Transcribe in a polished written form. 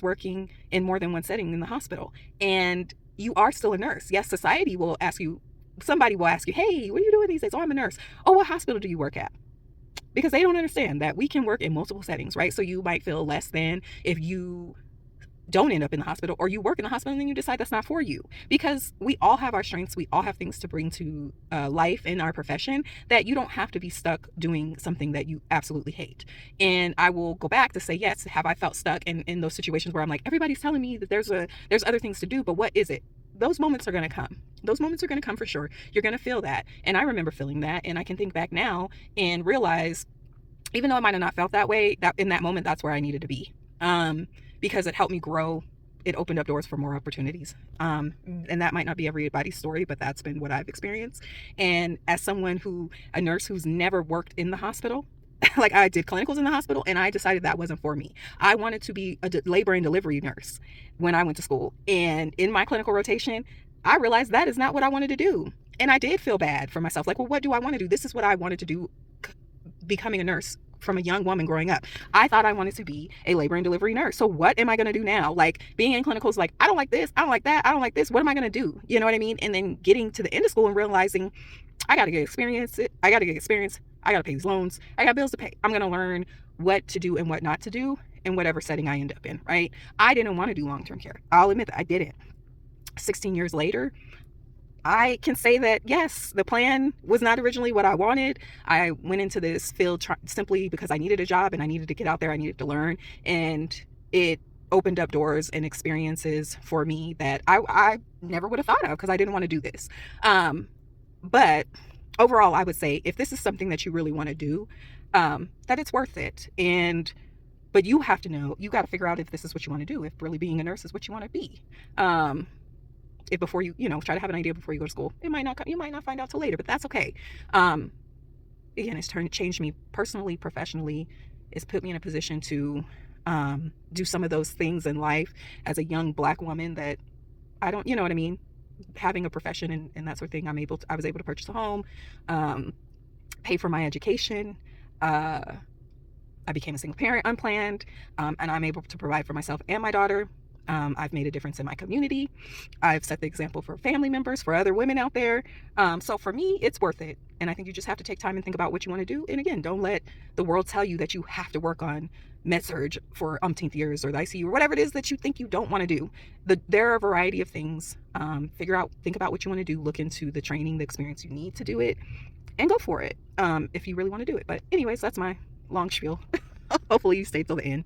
working in more than one setting in the hospital. And you are still a nurse. Yes, society will ask you, somebody will ask you, hey, what are you doing these days? Oh, I'm a nurse. Oh, what hospital do you work at? Because they don't understand that we can work in multiple settings, right? So you might feel less than if you don't end up in the hospital, or you work in the hospital and then you decide that's not for you, because we all have our strengths, we all have things to bring to life in our profession, that you don't have to be stuck doing something that you absolutely hate. And I will go back to say, yes, have I felt stuck in those situations where I'm like, everybody's telling me that there's other things to do, but what is it? Those moments are going to come. Those moments are going to come for sure. You're going to feel that. And I remember feeling that, and I can think back now and realize, even though I might have not felt that way, that in that moment, that's where I needed to be. Because it helped me grow. It opened up doors for more opportunities. And that might not be everybody's story, but that's been what I've experienced. And as a nurse who's never worked in the hospital, like I did clinicals in the hospital, and I decided that wasn't for me. I wanted to be a labor and delivery nurse when I went to school. And in my clinical rotation, I realized that is not what I wanted to do. And I did feel bad for myself. Like, well, what do I want to do? This is what I wanted to do, becoming a nurse from a young woman growing up. I thought I wanted to be a labor and delivery nurse. So what am I going to do now? Like, being in clinicals, like, I don't like this, I don't like that, I don't like this. What am I going to do? You know what I mean? And then getting to the end of school and realizing I got to get experience. I got to get experience. I got to pay these loans. I got bills to pay. I'm going to learn what to do and what not to do in whatever setting I end up in, right? I didn't want to do long-term care. I'll admit that I didn't. 16 years later, I can say that, yes, the plan was not originally what I wanted. I went into this field simply because I needed a job and I needed to get out there. I needed to learn. And it opened up doors and experiences for me that I never would have thought of, because I didn't want to do this. But overall, I would say, if this is something that you really want to do, that it's worth it. But you have to know, you got to figure out if this is what you want to do, if really being a nurse is what you want to be. If before try to have an idea before you go to school. You might not find out till later, but that's okay. Again, it's changed me personally, professionally. It's put me in a position to do some of those things in life as a young Black woman that I don't, you know what I mean? Having a profession and that sort of thing, I was able to purchase a home, pay for my education. I became a single parent, unplanned, and I'm able to provide for myself and my daughter. I've made a difference in my community. I've set the example for family members, for other women out there. So for me, it's worth it. And I think you just have to take time and think about what you want to do. And again, don't let the world tell you that you have to work on med-surg for umpteenth years, or the ICU, or whatever it is that you think you don't want to do. There are a variety of things. Think about what you want to do, look into the training, the experience you need to do it, and go for it if you really want to do it. But anyways, that's my long spiel. Hopefully you stay till the end.